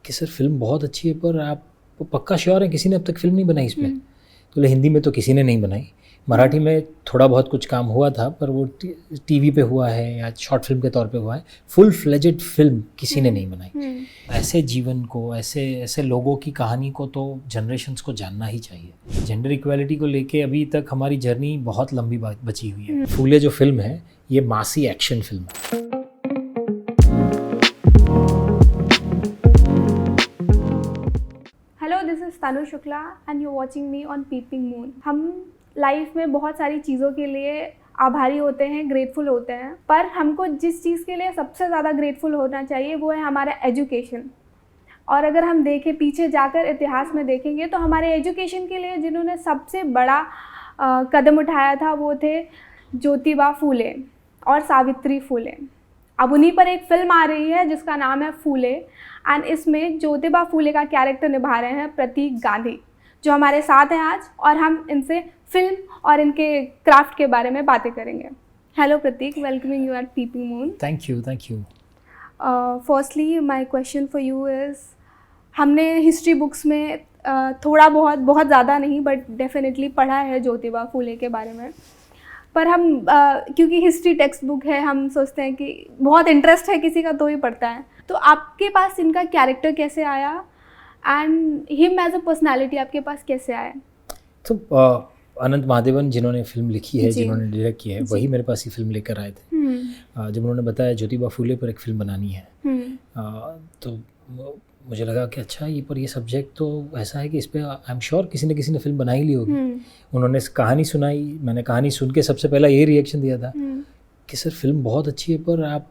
कि sir film बहुत अच्छी है पर आप पक्का श्योर है किसी ने अब तक फिल्म नहीं बनाई इस पर? तो बोले हिंदी में तो किसी ने नहीं बनाई, मराठी में थोड़ा बहुत कुछ काम हुआ था पर वो टीवी पे हुआ है या शॉर्ट फिल्म के तौर पे हुआ है, फुल फ्लेजेड फिल्म किसी ने नहीं बनाई। ऐसे जीवन को, ऐसे ऐसे लोगों की कहानी को तो जनरेशन्स को जानना ही चाहिए। जेंडर इक्वालिटी को लेके अभी तक हमारी जर्नी बहुत लंबी बची हुई है। फूले जो फिल्म है ये मासी एक्शन फिल्म है। This is Tanu Shukla and you watching me on Peeping Moon. हम लाइफ में बहुत सारी चीज़ों के लिए आभारी होते हैं, ग्रेटफुल होते हैं, पर हमको जिस चीज़ के लिए सबसे ज़्यादा ग्रेटफुल होना चाहिए वो है हमारा एजुकेशन। और अगर हम देखें पीछे जाकर इतिहास में देखेंगे तो हमारे एजुकेशन के लिए जिन्होंने सबसे बड़ा कदम उठाया था वो थे ज्योतिबा फूले और सावित्री फूले। अब उन्हीं पर एक फिल्म आ रही है जिसका नाम है फूले, एंड इसमें ज्योतिबा फूले का कैरेक्टर निभा रहे हैं प्रतीक गांधी, जो हमारे साथ हैं आज, और हम इनसे फिल्म और इनके क्राफ्ट के बारे में बातें करेंगे। Hello Prateek, welcoming you at Peeping Moon. Thank you. Firstly my question for you is, हमने हिस्ट्री बुक्स में थोड़ा बहुत ज़्यादा नहीं बट डेफिनेटली पढ़ा है ज्योतिबा फूले के बारे में, पर हम क्योंकि हिस्ट्री टेक्स्ट बुक है हम सोचते हैं कि बहुत इंटरेस्ट है किसी का तो ही पढ़ता है। तो आपके पास इनका कैरेक्टर कैसे आया and him as a personality आपके पास कैसे आया? तो अनंत महादेवन जिन्होंने फिल्म लिखी है, जिन्होंने डायरेक्ट की है, वही मेरे पास ये फिल्म लेकर आए थे। जब उन्होंने बताया ज्योतिबा फूले पर एक फिल्म बनानी है तो मुझे लगा कि अच्छा ये सब्जेक्ट तो ऐसा है कि इस पर आई एम श्योर किसी ने फिल्म बना ही ली होगी। उन्होंने कहानी सुनाई, मैंने कहानी सुन के सबसे पहला यही रिएक्शन दिया था कि सर फिल्म बहुत अच्छी है पर आप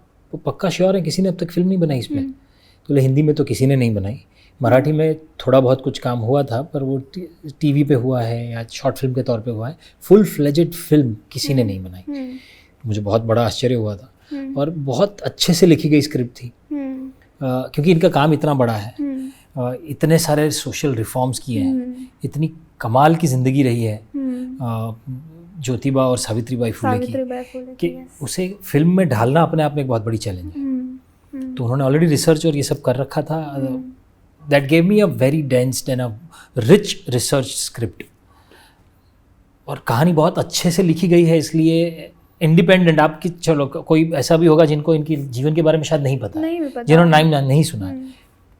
पक्का श्योर है किसी ने अब तक फिल्म नहीं बनाई इस पर? तो बोले हिंदी में तो किसी ने नहीं बनाई, मराठी में थोड़ा बहुत कुछ काम हुआ था पर वो टीवी पे हुआ है या शॉर्ट फिल्म के तौर पे हुआ है, फुल फ्लेजेड फिल्म किसी ने नहीं बनाई। मुझे बहुत बड़ा आश्चर्य हुआ था और बहुत अच्छे से लिखी गई स्क्रिप्ट थी। क्योंकि इनका काम इतना बड़ा है, इतने सारे सोशल रिफॉर्म्स किए हैं, इतनी कमाल की ज़िंदगी रही है ज्योतिबा और सावित्रीबाई फूले की कि उसे फिल्म में ढालना अपने आप में एक बहुत बड़ी चैलेंज है। तो उन्होंने ऑलरेडी रिसर्च और ये सब कर रखा था। That gave me a very densed and a rich research script, और कहानी बहुत अच्छे से लिखी गई है। इसलिए इंडिपेंडेंट आपकी, चलो कोई ऐसा भी होगा जिनको इनकी जीवन के बारे में शायद नहीं पता, जिन्होंने नाम नहीं सुना है,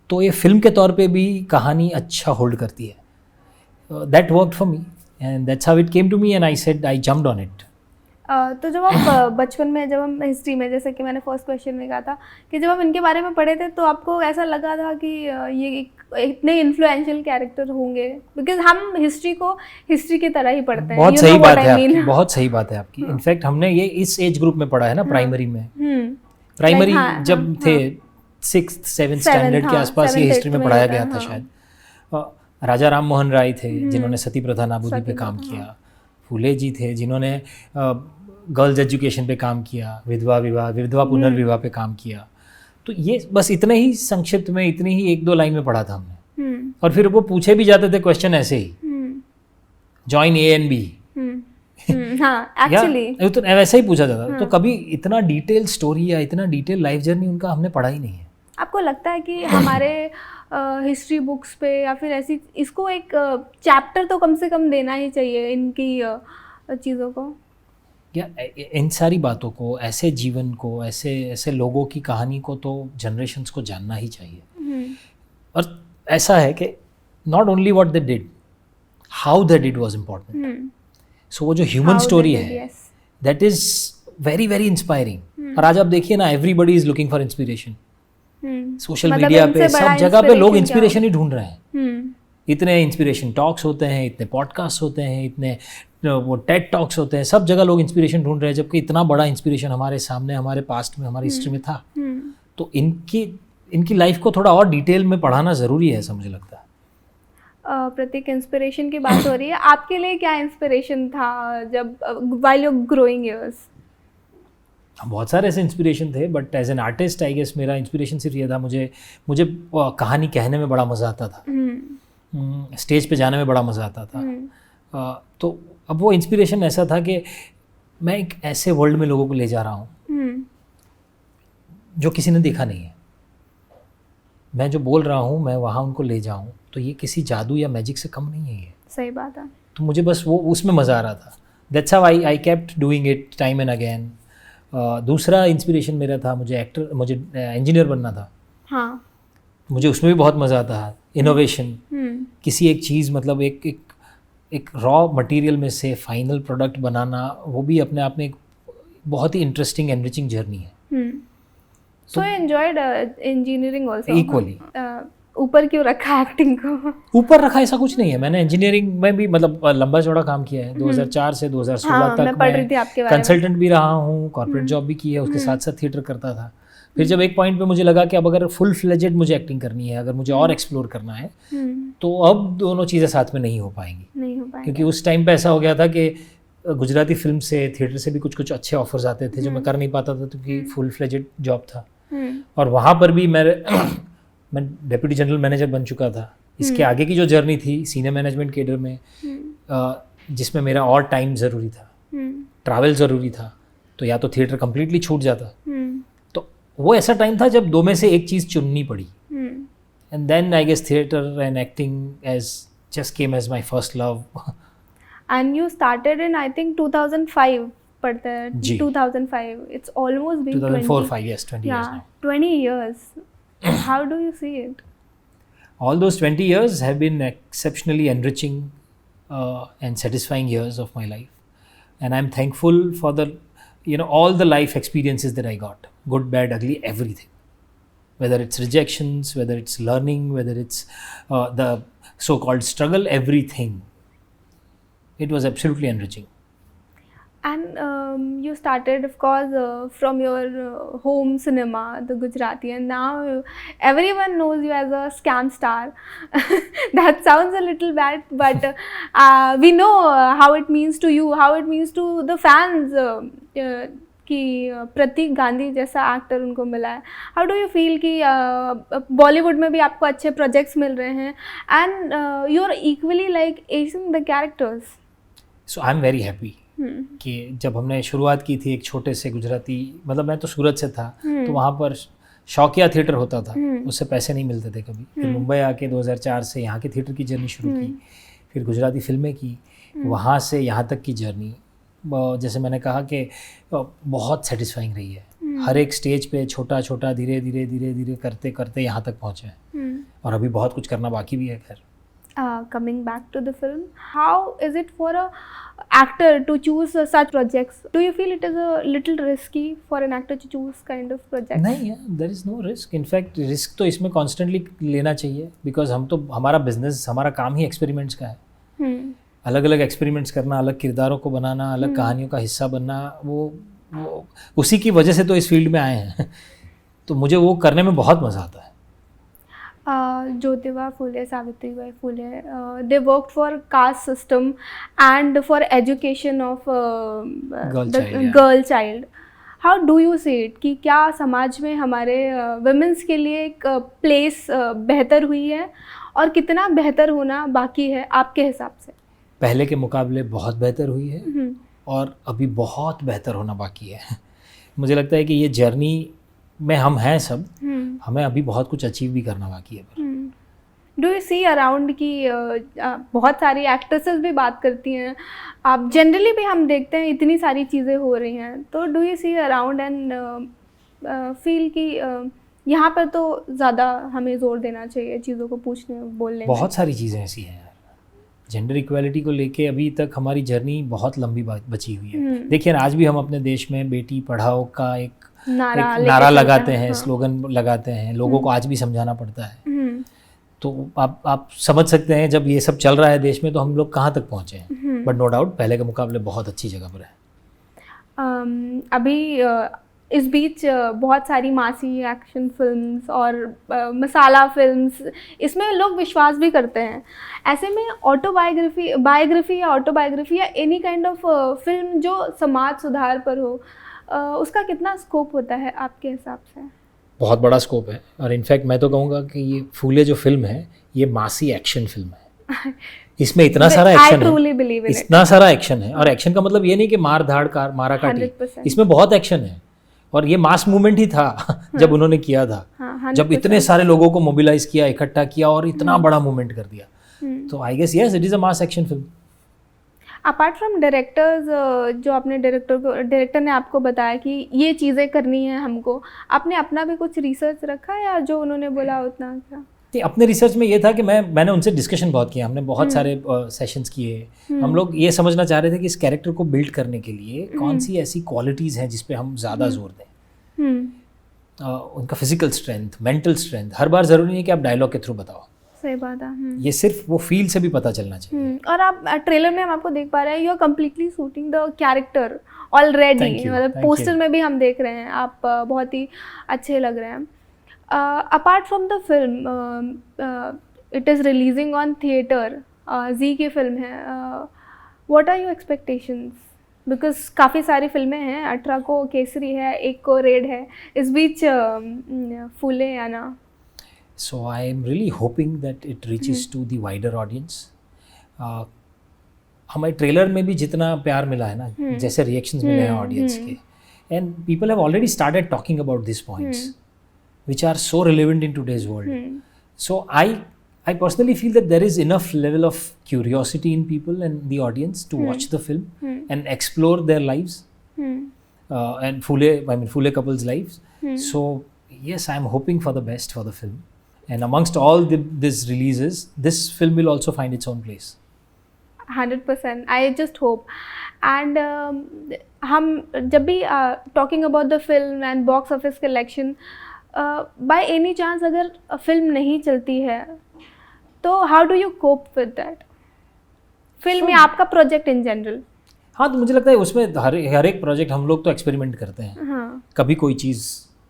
तो ये फिल्म के तौर पे भी कहानी अच्छा होल्ड करती है। That worked for me and that's how it came to me and I said I jumped on it. तो जब आप बचपन में, जब हम हिस्ट्री में, जैसे कि मैंने फर्स्ट क्वेश्चन में कहा था कि जब हम इनके बारे में पढ़े थे तो आपको ऐसा लगा था कि ये इतने इन्फ्लुएंशियल कैरेक्टर होंगे? बिकॉज हम हिस्ट्री को हिस्ट्री की तरह ही पढ़ते हैं। बहुत सही बात है आपकी, बहुत सही बात है आपकी। इनफैक्ट हमने ये इस एज ग्रुप में पढ़ा है ना, प्राइमरी में। प्राइमरी जब थे 6th 7th स्टैंडर्ड के आसपास ये हिस्ट्री में पढ़ाया गया था शायद। राजा राम मोहन राय थे जिन्होंने सती प्रथा नाबूदी पे काम किया। फूले जी थे जिन्होंने गर्ल्स एजुकेशन पे काम किया, विधवा पुनर्विवाह पे काम किया। तो ये बस इतने ही संक्षिप्त में, इतनी ही 1-2 लाइन में पढ़ा था हमने। और फिर वो पूछे भी जाते थे क्वेश्चन ऐसे ही, join A and B, actually तो वैसे ही पूछा जाता था। तो कभी इतना डिटेल स्टोरी या इतना डिटेल लाइफ जर्नी उनका हमने पढ़ा ही नहीं है। आपको लगता है कि हमारे हिस्ट्री बुक्स पे या फिर ऐसी, इसको एक चैप्टर तो कम से कम देना ही चाहिए इनकी चीज़ों को, या इन सारी बातों को, ऐसे जीवन को, ऐसे ऐसे लोगों की कहानी को तो जनरेशन्स को जानना ही चाहिए। और ऐसा है कि not only what they did, how they did was important. So वो जो ह्यूमन स्टोरी है that is very very inspiring. और आज आप देखिए ना, everybody is looking for inspiration. Social media पे सब जगह पे लोग इंस्पिरेशन ही ढूंढ रहे हैं। इतने इंस्पिरेशन टॉक्स होते हैं, इतने पॉडकास्ट होते हैं, इतने वो टेड टॉक्स होते हैं, सब जगह लोग इंस्पिरेशन ढूंढ रहे हैं, जबकि इतना बड़ा इंस्पिरेशन हमारे सामने, हमारे पास्ट में, हमारी हिस्ट्री में था। तो इनकी लाइफ को थोड़ा और डिटेल में पढ़ाना ज़रूरी है, ऐसा मुझे लगता है। प्रतीक, इंस्पिरेशन की बात हो रही है, आपके लिए क्या इंस्पिरेशन था जब व्हाइल योर ग्रोइंग इयर्स? बहुत सारे ऐसे इंस्पिरेशन थे, but as an artist I guess मेरा इंस्पिरेशन सिर्फ ये था, मुझे कहानी कहने में बड़ा मज़ा आता था, स्टेज पे जाने में बड़ा मज़ा आता था। तो अब वो इंस्पिरेशन ऐसा था कि मैं एक ऐसे वर्ल्ड में लोगों को ले जा रहा हूँ जो किसी ने देखा नहीं है। मैं जो बोल रहा हूँ मैं वहाँ उनको ले जाऊँ, तो ये किसी जादू या मैजिक से कम नहीं है ये। सही बात है। तो मुझे बस वो उसमें मज़ा आ रहा था। That's how I kept doing it time and again. दूसरा इंस्पिरेशन मेरा था, मुझे इंजीनियर बनना था। हाँ, मुझे उसमें भी बहुत मज़ा आता है। इनोवेशन, किसी एक चीज़, मतलब एक रॉ मटेरियल में से फाइनल प्रोडक्ट बनाना, वो भी अपने आप में एक बहुत ही इंटरेस्टिंग एनरिचिंग जर्नी है। सो एंजॉयड इंजीनियरिंग आल्सो इक्वली। ऊपर क्यों रखा एक्टिंग को? ऊपर रखा ऐसा कुछ नहीं है। मैंने इंजीनियरिंग में भी मतलब लंबा चौड़ा काम किया है। 2004 से 2016 तक मैं कंसल्टेंट भी रहा हूँ, कॉर्पोरेट जॉब भी की है, उसके साथ साथ थिएटर करता था। फिर जब एक पॉइंट पे मुझे लगा कि अब अगर फुल फ्लेजेड मुझे एक्टिंग करनी है, अगर मुझे और एक्सप्लोर करना है, तो अब दोनों चीज़ें साथ में नहीं हो पाएंगी। क्योंकि उस टाइम पे ऐसा हो गया था कि गुजराती फिल्म से, थिएटर से भी कुछ अच्छे ऑफर्स आते थे जो मैं कर नहीं पाता था क्योंकि फुल फ्लेजेड जॉब था। और वहाँ पर भी मैं डेप्यूटी जनरल मैनेजर बन चुका था। इसके आगे की जो जर्नी थी सीनियर मैनेजमेंट केडर में, जिसमें मेरा और टाइम ज़रूरी था, ट्रैवल ज़रूरी था, तो या तो थिएटर कम्प्लीटली छूट जाता। तो वो ऐसा टाइम था जब दो में से एक चीज़ चुननी पड़ी। And then I guess theatre and acting as just came as my first love. And you started in I think 2005 पढ़ता है। 2005, it's almost been 2004-5 yes, 20 years now. 20 years. How do you see it? All those 20 years have been exceptionally enriching and satisfying years of my life, and I'm thankful for the, all the life experiences that I got, good, bad, ugly, everything. Whether it's rejections, whether it's learning, whether it's the so-called struggle, everything. It was absolutely enriching. And you started, of course, from your home cinema, the Gujarati, and now everyone knows you as a scam star. That sounds a little bad, but we know how it means to you, how it means to the fans कि प्रतीक गांधी जैसा actor उनको मिला है. How do you feel कि बॉलीवुड में भी आपको अच्छे प्रोजेक्ट्स मिल रहे हैं and you are equally like acing the characters? So I'm very happy कि जब हमने शुरुआत की थी एक छोटे से गुजराती, मतलब मैं तो सूरत से था, तो वहाँ पर शौकिया थिएटर होता था, उससे पैसे नहीं मिलते थे कभी. फिर मुंबई आके 2004 से यहाँ के थिएटर की जर्नी शुरू की, फिर गुजराती फिल्में की, वहाँ से यहाँ तक की जर्नी जैसे मैंने कहा कि बहुत सेटिस्फाइंग रही है. हर एक स्टेज पे छोटा छोटा धीरे धीरे धीरे धीरे करते करते यहाँ तक पहुँचे हैं, और अभी बहुत कुछ करना बाकी भी है. खैर coming back to the film, how is it for a actor to choose such projects? Do you feel it is a little risky for an actor to choose kind of projects? नहीं, there is no risk. In fact, risk तो इसमें constantly लेना चाहिए, because हम तो, हमारा business, हमारा काम ही एक्सपेरिमेंट्स का है. अलग अलग एक्सपेरिमेंट्स करना, अलग किरदारों को बनाना, अलग कहानियों का हिस्सा बनना, वो उसी की वजह से तो इस फील्ड में आए हैं. तो मुझे वो करने में बहुत मज़ा आता है. Jyotiba Phule, Savitribai Phule, they worked for caste system and for education of girl child. How do you see it कि क्या समाज में हमारे women's के लिए एक place बेहतर हुई है और कितना बेहतर होना बाकी है आपके हिसाब से? पहले के मुकाबले बहुत बेहतर हुई है और अभी बहुत बेहतर होना बाकी है. मुझे लगता है कि ये जर्नी में हम हैं सब, हमें अभी बहुत कुछ अचीव भी करना बाकी है. डू यू सी अराउंड कि बहुत सारी एक्ट्रेसेस भी बात करती हैं, आप जनरली भी हम देखते हैं इतनी सारी चीज़ें हो रही हैं, तो do you see around and feel कि यहाँ पर तो ज़्यादा हमें जोर देना चाहिए चीज़ों को पूछने बोलने? बहुत सारी चीज़ें ऐसी हैं. जेंडर इक्वालिटी को लेके अभी तक हमारी जर्नी बहुत लंबी बची हुई है. देखिए आज भी हम अपने देश में बेटी पढ़ाओ का एक नारा लगाते हैं, स्लोगन लगाते हैं, लोगों को आज भी समझाना पड़ता है. तो आप समझ सकते हैं जब ये सब चल रहा है देश में तो हम लोग कहाँ तक पहुँचे हैं. बट नो डाउट पहले के मुकाबले बहुत अच्छी जगह पर है. अभी इस बीच बहुत सारी मासी एक्शन फिल्म्स और मसाला फिल्म्स, इसमें लोग विश्वास भी करते हैं. ऐसे में बायोग्राफी या ऑटोबायोग्राफी या एनी काइंड ऑफ फिल्म जो समाज सुधार पर हो, उसका कितना स्कोप होता है आपके हिसाब से? बहुत बड़ा स्कोप है. और इनफैक्ट मैं तो कहूँगा कि ये फूले जो फिल्म है ये मासी एक्शन फिल्म है. इसमें इतना सारा एक्शन है, इतना सारा एक्शन है. और एक्शन का मतलब ये नहीं कि मारा काटी, इसमें बहुत एक्शन है. और ये मास मूवमेंट ही था जब उन्होंने किया था, जब इतने सारे लोगों को मोबिलाइज किया, इकट्ठा किया और इतना बड़ा मूवमेंट कर दिया. तो I guess yes, it is a mass action film. Apart from directors, जो आपने डायरेक्टर ने आपको बताया कि ये चीज़ें करनी है हमको, आपने अपना भी कुछ रिसर्च रखा या जो उन्होंने बोला उतना क्या? अपने रिसर्च में ये था कि मैंने उनसे डिस्कशन बहुत किया, हमने बहुत सारे सेशंस किए. हम लोग ये समझना चाह रहे थे कि इस कैरेक्टर को बिल्ड करने के लिए कौन सी ऐसी क्वालिटीज़ हैं जिस पे हम ज़्यादा जोर दें. उनका फिजिकल स्ट्रेंथ, मेंटल स्ट्रेंथ. हर बार ज़रूरी नहीं है कि आप डायलॉग के थ्रू बताओ. सही बात है. ये सिर्फ वो फील से भी पता चलना चाहिए. और आप ट्रेलर में हम आपको देख पा रहे हैं, you are completely shooting the character already. मतलब पोस्टर में भी हम देख रहे हैं आप बहुत ही अच्छे लग रहे हैं. Apart from the film, it is releasing on theatre, Zee की फिल्म है. What are your expectations? Because काफ़ी सारी फिल्में हैं, 18 को केसरी है, 1 को रेड है, इस बीच फूले आना. So I am really hoping that it reaches to the wider audience. हमारे ट्रेलर में भी जितना प्यार मिला है ना, जैसे रिएक्शंस मिले हैं ऑडियंस के, and people have already started talking about these points, which are so relevant in today's world. So I personally feel that there is enough level of curiosity in people and the audience to watch the film and explore their lives, and Phule couple's lives. So yes, I am hoping for the best for the film. And amongst all these releases, this film will also find its own place. 100%. I just hope. And हम जब भी talking about the film and box office collection, by any chance अगर film नहीं चलती है, तो how do you cope with that? Film या आपका प्रोजेक्ट इन जनरल? हाँ, तो मुझे लगता है उसमें हर एक प्रोजेक्ट हम लोग तो एक्सपेरिमेंट करते हैं. हाँ. कभी कोई चीज़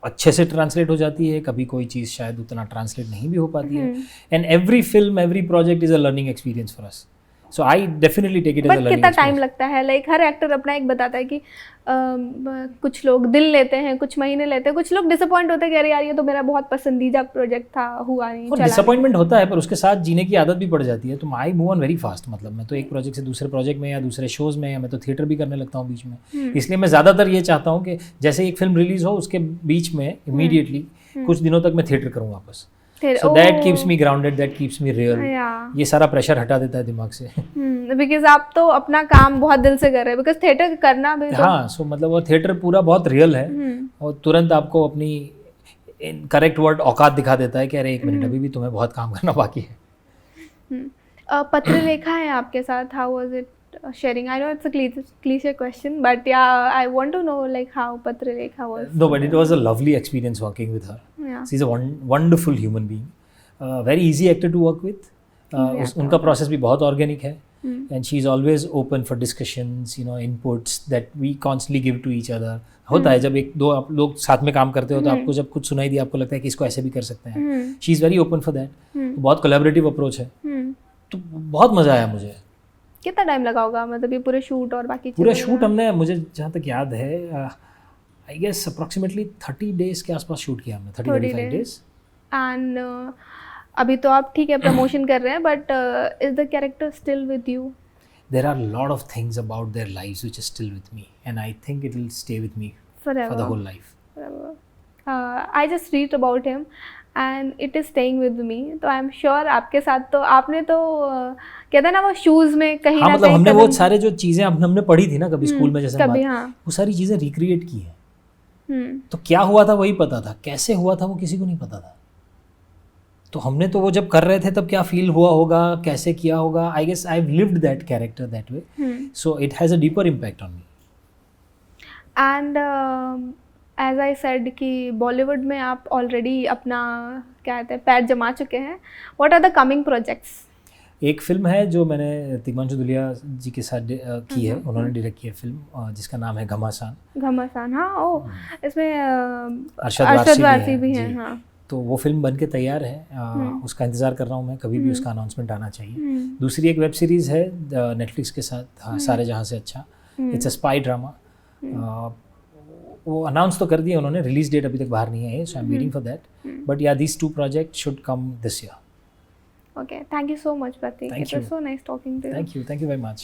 अच्छे से ट्रांसलेट हो जाती है, कभी कोई चीज़ शायद उतना ट्रांसलेट नहीं भी हो पाती है. And every film, every project is a learning experience for us. So I definitely take it as a learning. कितना टाइम लगता है? लाइक हर एक्टर अपना एक बताता है कि कुछ लोग दिल लेते हैं, कुछ महीने लेते हैं, कुछ लोग डिसअपॉइंट होते हैं कि अरे यार ये तो मेरा बहुत पसंदीदा प्रोजेक्ट था, हुआ नहीं, चला. डिसअपॉइंटमेंट होता है, पर उसके साथ जीने की आदत भी पड़ जाती है. तो I move on very fast. मतलब मैं तो एक प्रोजेक्ट से दूसरे प्रोजेक्ट में या दूसरे शोज़ में, या मैं तो थिएटर भी करने लगता हूँ बीच में. इसलिए मैं ज़्यादातर ये चाहता हूँ कि जैसे एक फिल्म रिलीज़ हो, उसके बीच में इमीडिएटली कुछ दिनों तक मैं थिएटर करूँ वापस. So that keeps me grounded, that keeps me real. ये सारा प्रेशर हटा देता है दिमाग से. बिकॉज आप तो अपना काम बहुत दिल से कर रहे हैं, बिकॉज थिएटर करना भी तो... हाँ, सो मतलब वो थिएटर पूरा बहुत रियल है और तुरंत आपको अपनी करेक्ट वर्ड औकात दिखा देता है कि अरे एक मिनट, अभी भी तुम्हें बहुत काम करना बाकी है. पत्र लेखा है आपके साथ, how was it sharing? I know it's a cliche question, but yeah, I want to know like how Patra Lekha was. No, but it was a lovely experience working with her. Yeah. She's a wonderful human being. Very easy actor to work with. उनका process भी बहुत organic है. And she's always open for discussions, you know, inputs that we constantly give to each other. होता है जब एक दो आप लोग साथ में काम करते हो, तो आपको जब कुछ सुनाई दिया, आपको लगता है कि इसको ऐसे भी कर सकते हैं. She is very open for that. बहुत collaborative approach है. तो बहुत मज़ा आया मुझे. कितना टाइम लगा होगा, मतलब ये पूरे शूट और बाकी पूरा शूट हमने, मुझे जहाँ तक याद है, आई गेस अप्रॉक्सीमेटली 30 डेज के आसपास शूट किया हमने. 30-35 डेज. एंड अभी तो आप ठीक है प्रमोशन कर रहे हैं, but is the character still with you? There are lot of things about their lives which are still with me, and I think it will stay with me for the whole life. I just read about him and it is staying with me. तो I am sure आपके साथ तो आपने तो कहते हैं ना वो शूज़ में कहीं ना मतलब हमने वो सारे जो चीज़ें हमने पढ़ी थी ना कभी स्कूल में, जैसे कभी, वो सारी चीज़ें रिक्रिएट की है. तो क्या हुआ था वही पता था, कैसे हुआ था वो किसी को नहीं पता था. तो हमने तो वो जब कर रहे थे तब क्या फील हुआ होगा, कैसे किया होगा, I guess I have lived that character that way, so it has a deeper impact on me. And as I said कि बॉलीवुड में आप ऑलरेडी अपना क्या कहते हैं पैर जमा चुके हैं. What are the coming projects? एक फिल्म है जो मैंने तिग्मांशु धुलिया जी के साथ की है, उन्होंने डायरेक्ट की है फिल्म, जिसका नाम है घमासान. घमासान, हाँ. ओ, इसमें अरशद वारसी भी हैं. हाँ, तो वो फिल्म बन के तैयार है. उसका इंतज़ार कर रहा हूँ मैं, कभी भी उसका अनाउंसमेंट आना चाहिए. दूसरी एक वेब सीरीज़ है नेटफ्लिक्स के साथ, सारे जहाँ से अच्छा. It's a spy drama. वो अनाउंस तो कर दिया उन्होंने, रिलीज डेट अभी तक बाहर नहीं है, so I'm waiting for that. But ya these 2 project should come this year. Okay, thank you so much, Pratik. It was so nice talking to you. Thank you very much.